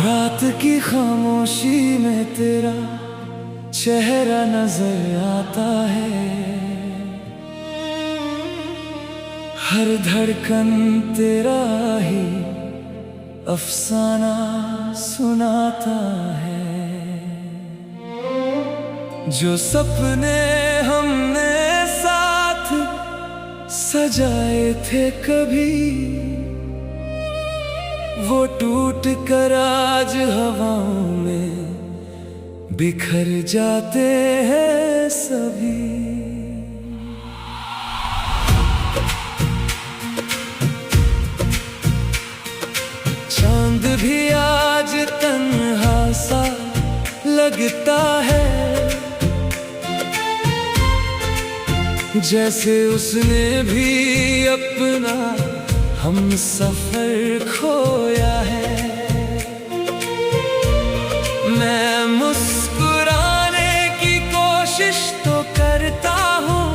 रात की खामोशी में तेरा चेहरा नजर आता है। हर धड़कन तेरा ही अफसाना सुनाता है। जो सपने हमने साथ सजाए थे कभी, वो टूट कर आज हवाओं में बिखर जाते हैं सभी। चांद भी आज तन्हा सा लगता है, जैसे उसने भी अपना हम सफर खोया है। मैं मुस्कुराने की कोशिश तो करता हूँ,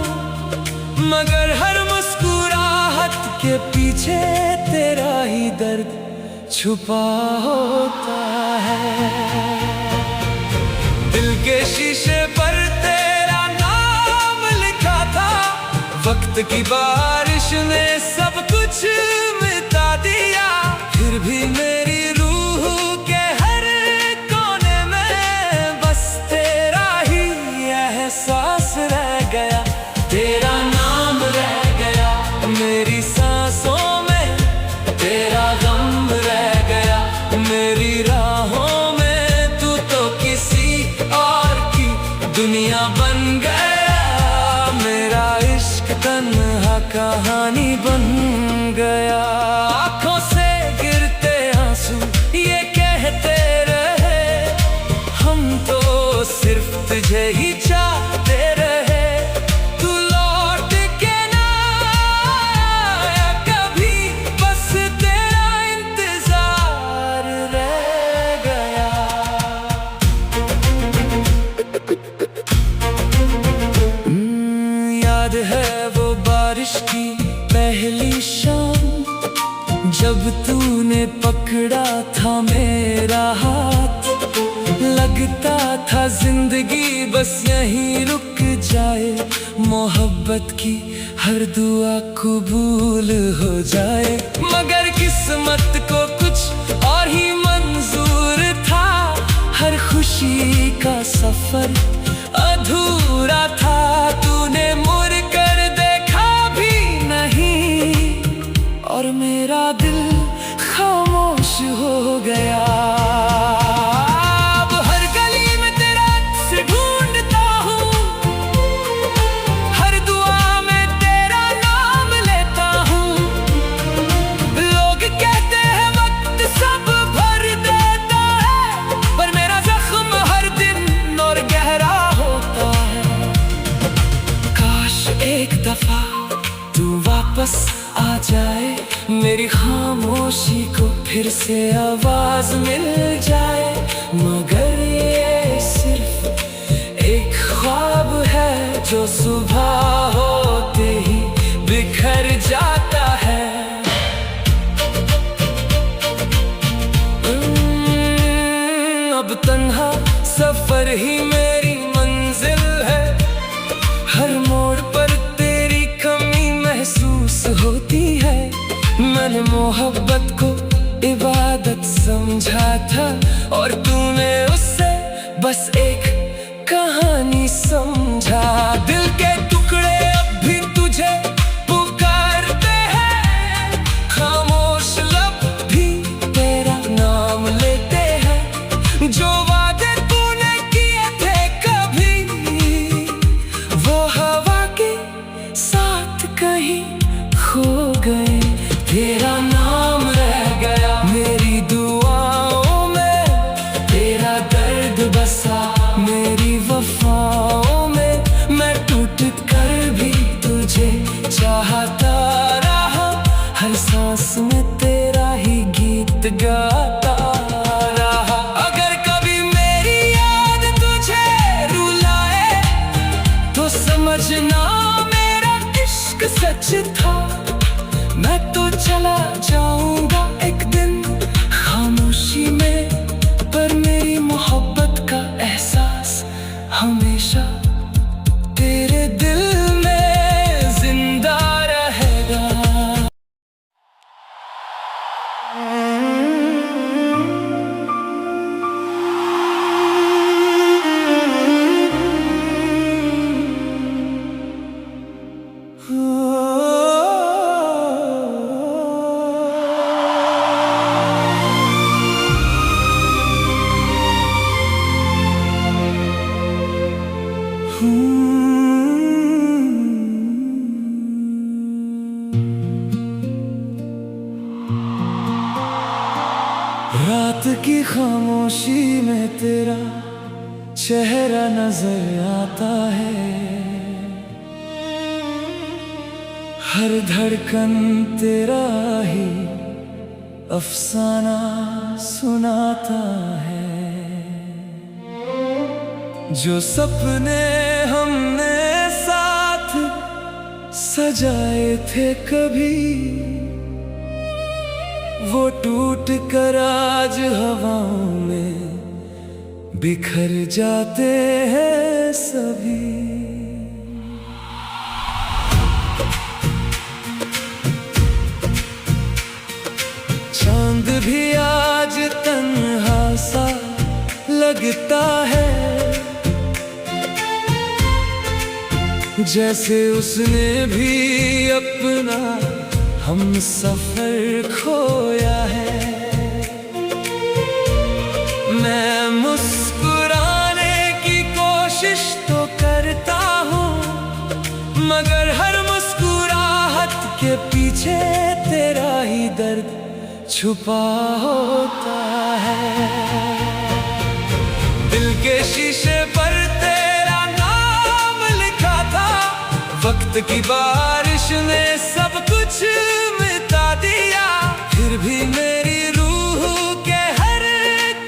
मगर हर मुस्कुराहट के पीछे तेरा ही दर्द छुपा होता है। दिल के शीशे पर तेरा नाम लिखा था, वक्त की बारिश ने सब कुछ मिटा दिया। फिर भी मेरी रूह के हर कोने में बस तेरा ही एहसास रह गया। तेरा नाम रह गया मेरी सांसों में, तेरा गम रह गया मेरी राहों में। तू तो किसी और की दुनिया बन गया, मेरा इश्क तन्हा कहानी बन गया। आँखों से गिरते आंसू ये कहते रहे, हम तो सिर्फ तुझे ही चाहते रहे। तू लौट के ना आया कभी, बस तेरा इंतजार रह गया। याद है वो बारिश की पहली शाम, जब तूने पकड़ा था मेरा हाथ। लगता था जिंदगी बस यहीं रुक जाए, मोहब्बत की हर दुआ कबूल हो जाए। मगर किस्मत को कुछ और ही मंजूर था, हर खुशी का सफर अधूरा था। तूने मुड़ कर देखा भी नहीं और मेरा दिल खामोश हो गया। अब हर गली में तेरा अक्स ढूंढता हूँ, हर दुआ में तेरा नाम लेता हूँ। लोग कहते हैं वक्त सब भर देता है, पर मेरा जख्म हर दिन और गहरा होता है। काश एक दफा तू वापस आ जाए, मेरी खामोशी को फिर से आवाज मिल जाए। मगर ये सिर्फ एक ख्वाब है जो सुबह होते ही बिखर जाता है। अब तन्हा सफर ही मेरी मंजिल है, हर मोड़ पर तेरी कमी महसूस होती है। मैंने मोहब्बत को इबादत समझा था, और तूने उससे बस एक कहानी समझा। दिल के टुकड़े अब भी तुझे पुकारते हैं, खामोश लब भी तेरा नाम लेते हैं। जो वादे तूने किए थे कभी, वो हवा के साथ कहीं खो गए। तेरा नाम रह गया मेरी दुआओं में, तेरा दर्द बसा मेरी वफाओं में। मैं टूट कर भी तुझे चाहता रहा, हर सांस में तेरा ही गीत गाता रहा। अगर कभी मेरी याद तुझे रुलाए, तो समझना मेरा इश्क सच था। मैं तो चला जाऊंगा एक दिन, खामोशी में रात की खामोशी में तेरा चेहरा नजर आता है, हर धड़कन तेरा ही अफसाना सुनाता है। जो सपने हमने साथ सजाए थे कभी, वो टूट कर आज हवाओं में बिखर जाते हैं सभी। चांद भी आज तन्हा सा लगता है, जैसे उसने भी अपना हम सफर खोया है। मैं मुस्कुराने की कोशिश तो करता हूँ, मगर हर मुस्कुराहट के पीछे तेरा ही दर्द छुपा होता है। दिल के शीशे पर तेरा नाम लिखा था, वक्त की बारिश ने सब कुछ मिटा दिया। फिर भी मेरी रूह के हर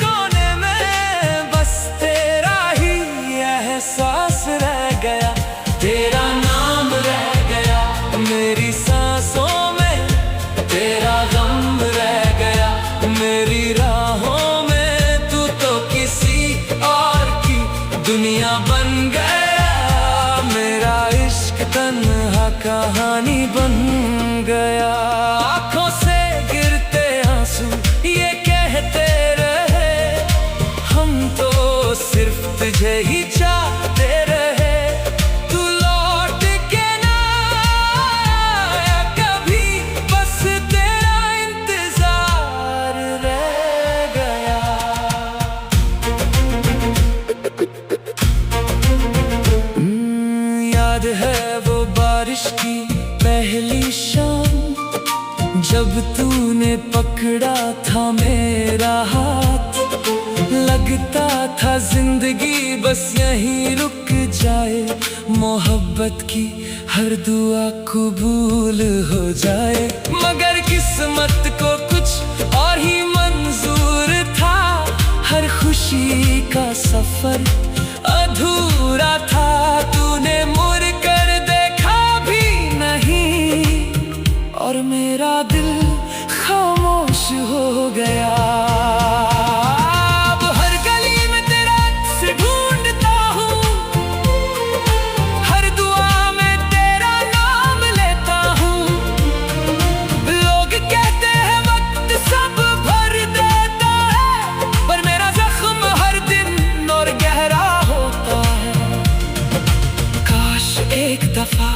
कोने में बस तेरा ही एहसास रह गया, तेरा नाम रह गया। मेरी सांसों में तेरा गम रह गया, मेरी राहों में तू तो किसी और की दुनिया बन गया। मेरा इश्क तन्हा कहानी बन गया। आँखों से गिरते आंसू ये कहते रहे, हम तो सिर्फ तुझे ही चाहते रहे। तू लौट के ना आया कभी, बस तेरा इंतजार रह गया। याद है वो बारिश की पहली शाम, जब तूने पकड़ा था मेरा हाथ। लगता था जिंदगी बस यहीं रुक जाए, मोहब्बत की हर दुआ कबूल हो जाए। मगर किस्मत को कुछ और ही मंजूर था, हर खुशी का सफर अधूरा था। तूने मुड़ कर देखा भी नहीं और मेरा दिल खामोश हो गया। अब हर गली में तेरा अक्स ढूंढता हूँ, हर दुआ में तेरा नाम लेता हूँ। लोग कहते हैं वक्त सब भर देता है, पर मेरा जख्म हर दिन और गहरा होता है। काश एक दफा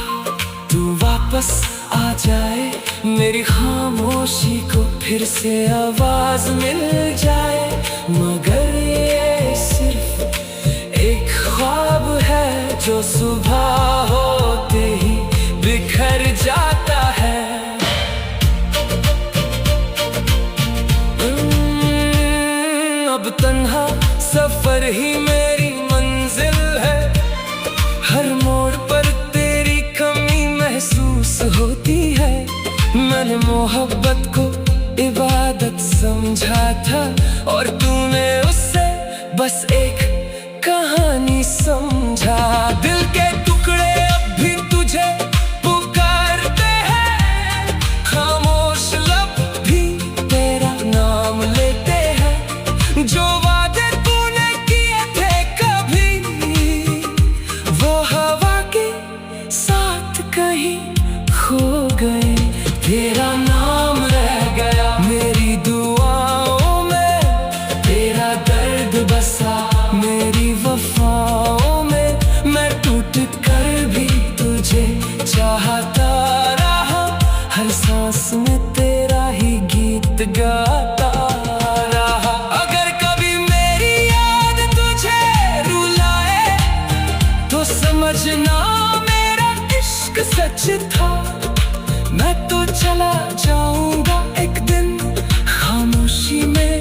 तू वापस आ जाए, मेरी खामोशी को फिर से आवाज मिल जाए। मगर ये सिर्फ एक ख्वाब है जो सुबह होते ही बिखर जाता है। अब तन्हा सफर ही मेरी मंजिल है, हर मोड़ पर तेरी कमी महसूस होती है। मैंने मोहब्बत को इबादत समझा था, और तूने उससे बस एक कहानी समझा। दिल के टुकड़े अब भी तुझे पुकारते हैं, खामोश लब भी तेरा नाम लेते हैं। जो वादे तूने किए थे कभी, वो हवा के साथ कहीं खो गए। तेरा नाम रह गया मेरी दुआओं में, तेरा दर्द बसा मेरी वफाओं में। मैं टूट कर भी तुझे चाहता रहा, हर सांस में तेरा ही गीत गाता रहा। अगर कभी मेरी याद तुझे रुलाए, तो समझना मेरा इश्क सच था। मैं तो चला जाऊंगा एक दिन, खामोशी में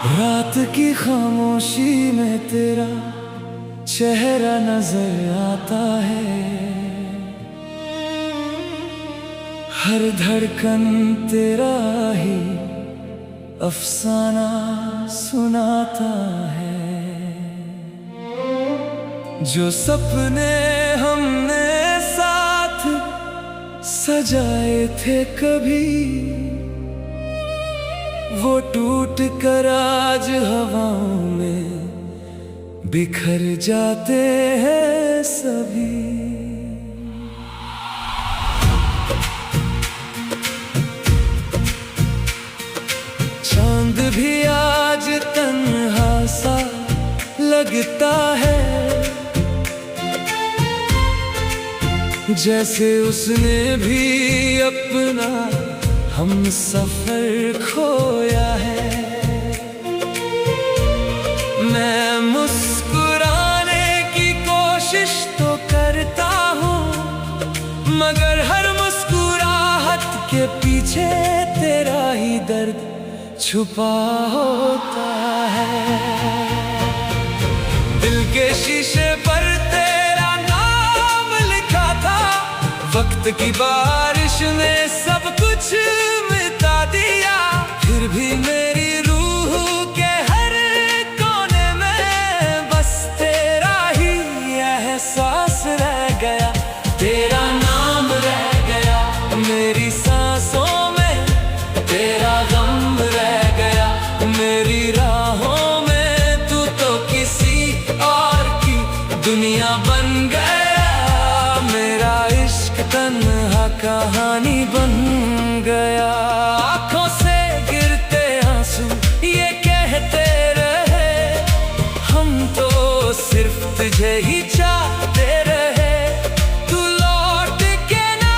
रात की खामोशी में तेरा चेहरा नजर आता है, हर धड़कन तेरा ही अफसाना सुनाता है। जो सपने हमने साथ सजाए थे कभी, वो टूट कर आज हवाओं में बिखर जाते हैं सभी। चांद भी आज तन्हा सा लगता है, जैसे उसने भी अपना हम सफर खोया है। मैं मुस्कुराने की कोशिश तो करता हूँ, मगर हर मुस्कुराहट के पीछे तेरा ही दर्द छुपा होता है। दिल के शीशे पर तेरा नाम लिखा था, वक्त की बारिश ने सब कुछ मिटा दिया। फिर भी मेरी रूह के हर कोने में बस तेरा ही एहसास रह गया, तेरा नाम रह गया मेरी सांसों में, तेरा गम रह गया मेरी राहों में। तू तो किसी और की दुनिया बन गया, मेरा इश्क तन्हा कहानी बन गया। आँखों से गिरते आंसू ये कहते रहे, हम तो सिर्फ तुझे ही चाहते रहे। तू लौट के ना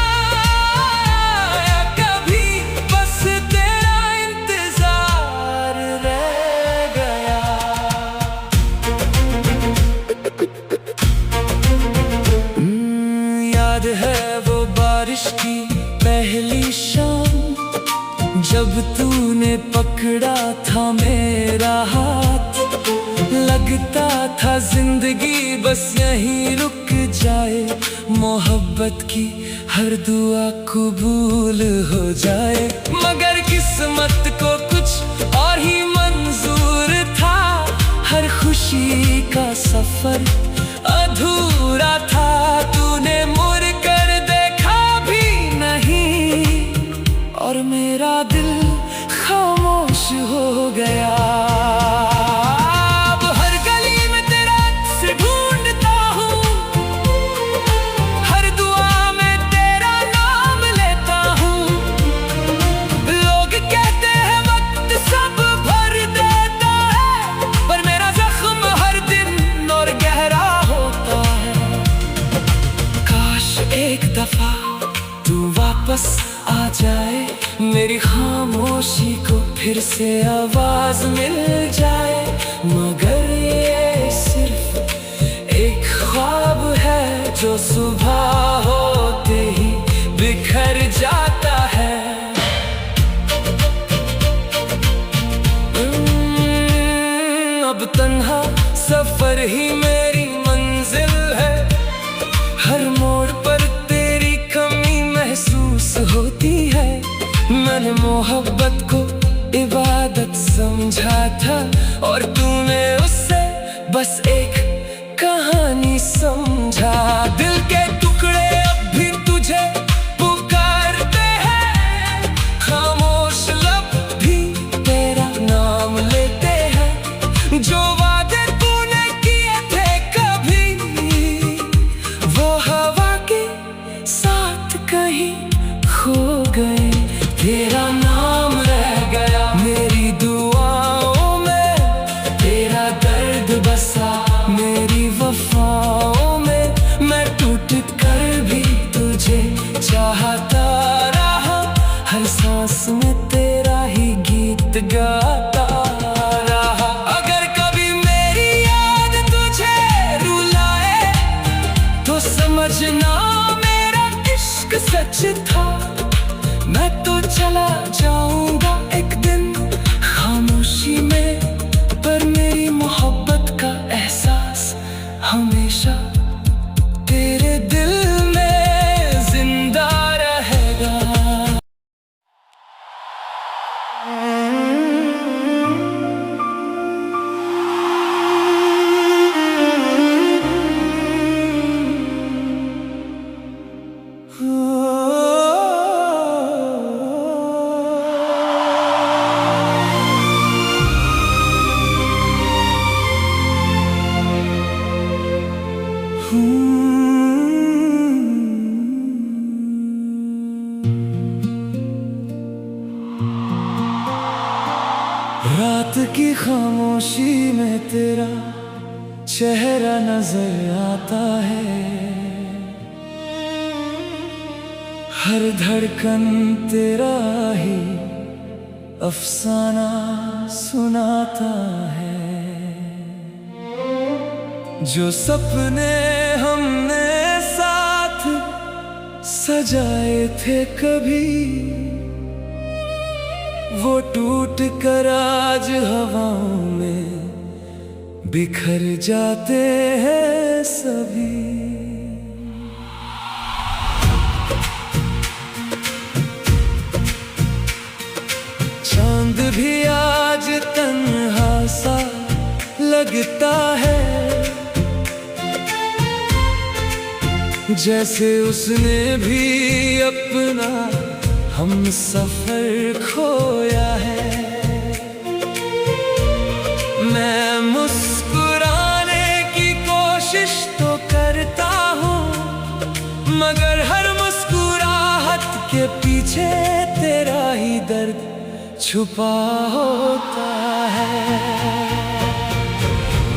आया कभी, बस तेरा इंतजार रह गया। याद है वो बारिश की पहली शाम, जब तूने पकड़ा था मेरा हाथ। लगता था जिंदगी बस यहीं रुक जाए, मोहब्बत की हर दुआ कबूल हो जाए। मगर किस्मत को कुछ और ही मंजूर था, हर खुशी का सफर अधूरा था। तूने मुड़ कर देखा भी नहीं और मेरा दिल खामोश हो गया। अब हर गली में तेरा अक्स ढूंढता हूँ, हर दुआ में तेरा नाम लेता हूँ। लोग कहते हैं वक्त सब भर देता है, पर मेरा जख्म हर दिन और गहरा होता है। काश एक दफा तू वापस आ जाए, मेरी खामोशी को फिर से आवाज मिल जाए। मगर ये सिर्फ एक ख्वाब है जो सुबह होते ही बिखर जाता है। अब तन्हा सफर ही मेरी मंजिल है, हर मोड़ पर तेरी कमी महसूस होती है। मैंने मोहब्बत को इबादत समझा था, और तूने उससे बस एक कहानी समझा। दिल के टुकड़े अब भी तुझे पुकारते हैं, खामोश लब भी तेरा नाम लेते हैं। जो वादे तूने किए थे कभी, वो हवा के साथ कहीं खो गए। तेरा नाम रह गया मेरी सच था। मैं तो चला जाऊंगा एक दिन खामोशी में, पर मेरी मोहब्बत का एहसास हमेशा तेरे दिल में जिंदा रहेगा। रात की खामोशी में तेरा चेहरा नजर आता है, हर धड़कन तेरा ही अफसाना सुनाता है। जो सपने हमने साथ सजाए थे कभी, वो टूट कर आज हवाओं में बिखर जाते हैं सभी। चांद भी आज तन्हा सा लगता है, जैसे उसने भी अपना हम सफर खोया है। मैं मुस्कुराने की कोशिश तो करता हूँ, मगर हर मुस्कुराहट के पीछे तेरा ही दर्द छुपा होता है।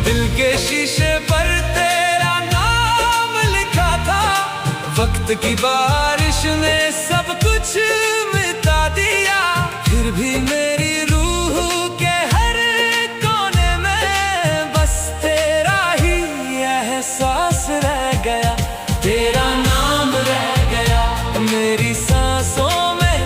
दिल के शीशे पर तेरा नाम लिखा था, वक्त की बारिश ने सब कुछ मिटा दिया। फिर भी मेरी रूह के हर कोने में बस तेरा ही एहसास रह गया, तेरा नाम रह गया। मेरी सांसों में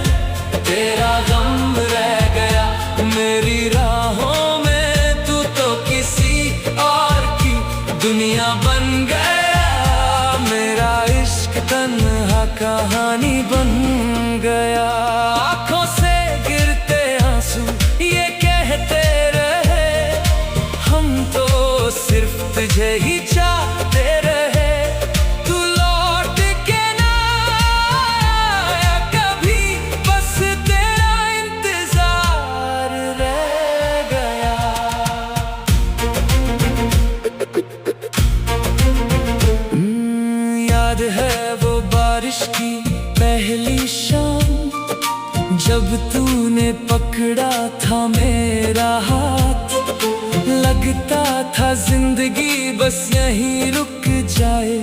तेरा गम रह गया, मेरी राहों में तू तो किसी और की दुनिया बन गया। मेरा इश्क तन्हा कहानी बन गया। आँखों से गिरते आंसू ये कहते रहे, हम तो सिर्फ तुझे ही चाहते रहे। तू लौट के ना आया कभी, बस तेरा इंतजार रह गया। याद है वो बारिश की पहली शाम, जब तूने पकड़ा था मेरा हाथ। लगता था जिंदगी बस यहीं रुक जाए,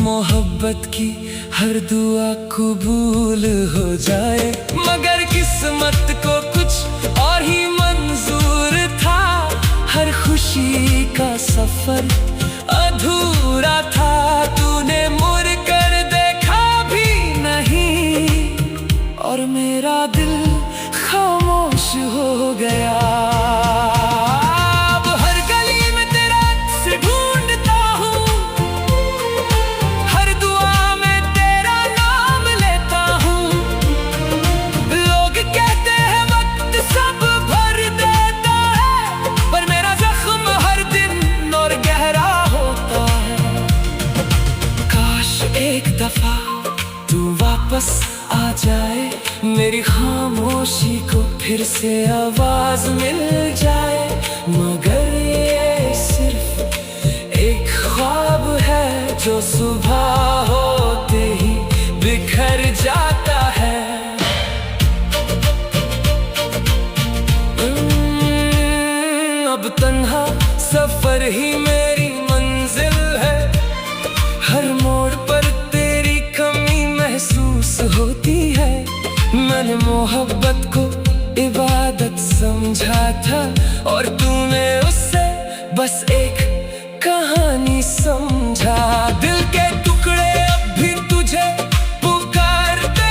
मोहब्बत की हर दुआ कबूल हो जाए। मगर किस्मत को कुछ और ही मंजूर था, हर खुशी का सफर अधूरा था। तूने मुड़ कर देखा भी नहीं और मेरा दिल खामोश हो गया। अब हर गली में तेरा अक्स ढूंढता हूँ, हर दुआ में तेरा नाम लेता हूँ। लोग कहते हैं वक्त सब भर देता है, पर मेरा जख्म हर दिन और गहरा होता है। काश एक दफा तू वापस आ जाए, मेरी खामोशी को फिर से आवाज मिल जाए। मगर ये सिर्फ एक ख्वाब है जो सुबह होते ही बिखर जाता है। अब तन्हा सफर ही मेरी मंजिल है, हर मोड़ पर तेरी कमी महसूस होती है। मैंने मोहब्बत को इबादत समझा था, और तूने उससे बस एक कहानी समझा। दिल के टुकड़े अब भी तुझे पुकारते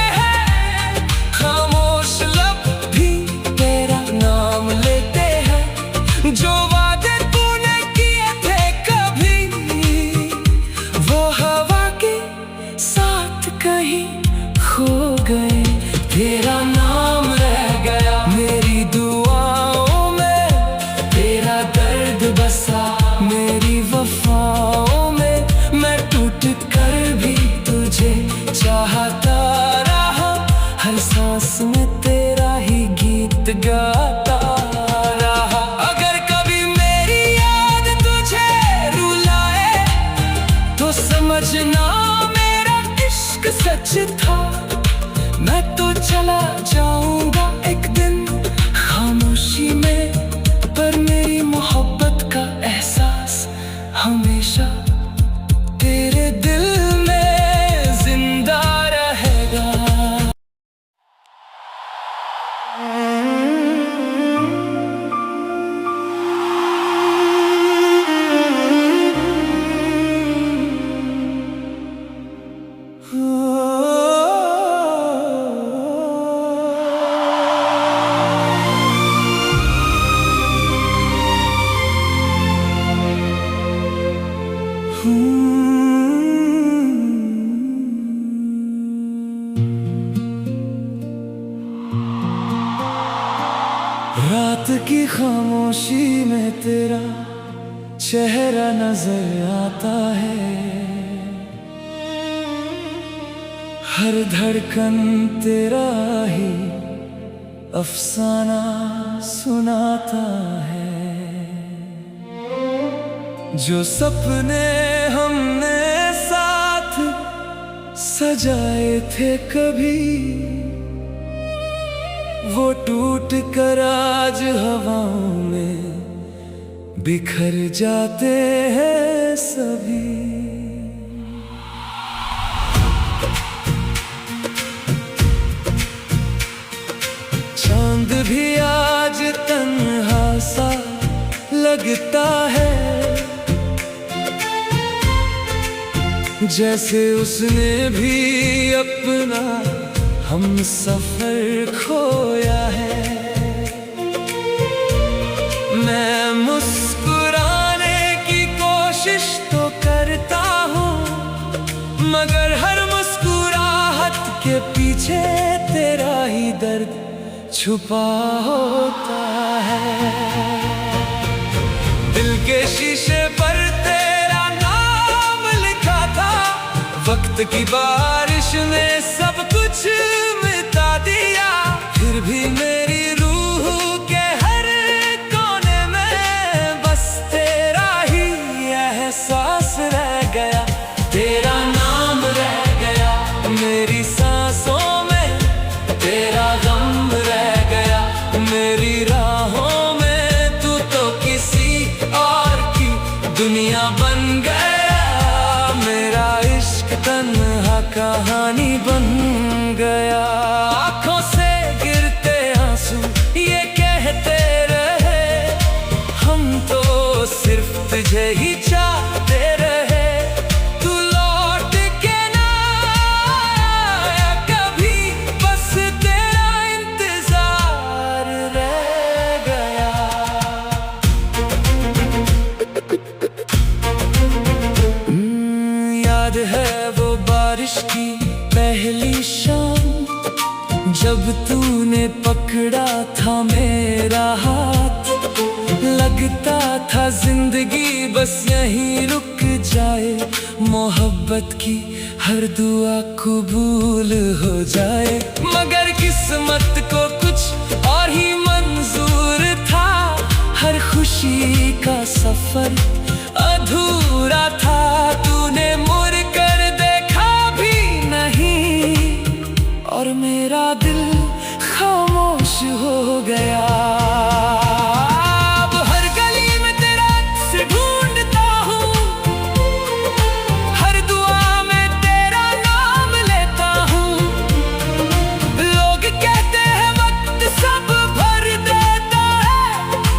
की खामोशी में तेरा चेहरा नजर आता है, हर धड़कन तेरा ही अफसाना सुनाता है। जो सपने हमने साथ सजाए थे कभी, वो टूट कर आज हवाओं में बिखर जाते हैं सभी। चांद भी आज तन्हा सा लगता है, जैसे उसने भी अपना हम सफर खोया है। मैं मुस्कुराने की कोशिश तो करता हूँ, मगर हर मुस्कुराहट के पीछे तेरा ही दर्द छुपा होता है। दिल के शीशे पर तेरा नाम लिखा था, वक्त की बारिश ने सब कुछ मिटा दिया। फिर भी मेरी रूह के हर कोने में बस तेरा ही एहसास रह गया, तेरा नाम रह गया मेरी सांसों में, तेरा गम रह गया मेरी राहों में। तू तो किसी और की दुनिया बन गया, मेरा इश्क तन्हा कहानी बन गया। आँखों से गिरते आंसू ये कहते रहे, हम तो सिर्फ तुझे ही चाहते रहे। तू लौट के ना आया कभी, बस तेरा इंतजार रह गया। याद है वो बारिश की पहली शाम, जब तूने पकड़ा था मेरा हाथ। लगता था जिंदगी बस यहीं रुक जाए, मोहब्बत की हर दुआ कबूल हो जाए। मगर किस्मत को कुछ और ही मंजूर था, हर खुशी का सफर अधूरा था। तूने मुड़ कर देखा भी नहीं और मेरा दिल खामोश हो गया। अब हर गली में तेरा अक्स ढूंढता हूँ, हर दुआ में तेरा नाम लेता हूँ। लोग कहते हैं वक्त सब भर देता है,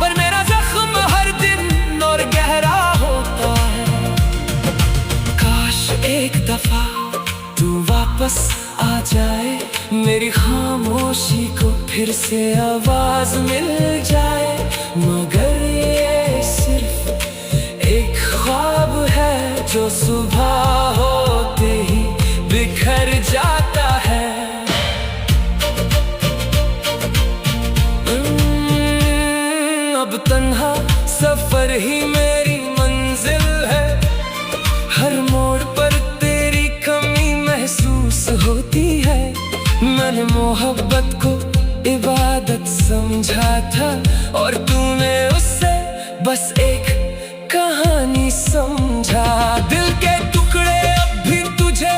पर मेरा जख्म हर दिन और गहरा होता है। काश एक दफा तू वापस आ जाए, मेरी खामोशी को फिर से आवाज मिल जाए। मगर ये सिर्फ एक ख्वाब है जो सुबह होते ही बिखर जाता है। अब तन्हा सफर ही मेरी मंजिल है, हर मोड़ पर तेरी कमी महसूस होती है। मैंने मोहब्बत को इबादत समझा था, और तूने उससे बस एक कहानी समझा। दिल के टुकड़े अब भी तुझे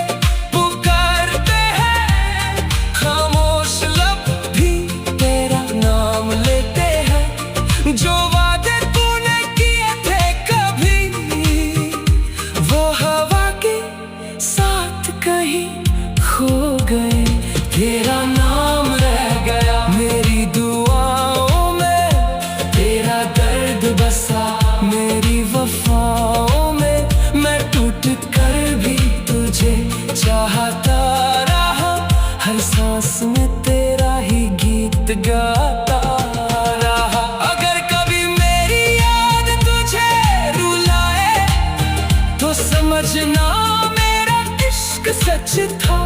पुकारते हैं, खामोश लब भी तेरा नाम लेते हैं। जो वादे तूने किए थे कभी, वो हवा के साथ कहीं खो गए। तेरा नाम रह गया मेरी दुआओं में, तेरा दर्द बसा मेरी वफाओं में। मैं टूट कर भी तुझे चाहता रहा, हर सांस में तेरा ही गीत गाता रहा। अगर कभी मेरी याद तुझे रुलाए, तो समझना मेरा इश्क सच था।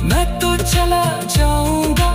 मैं तो चला जाऊंगा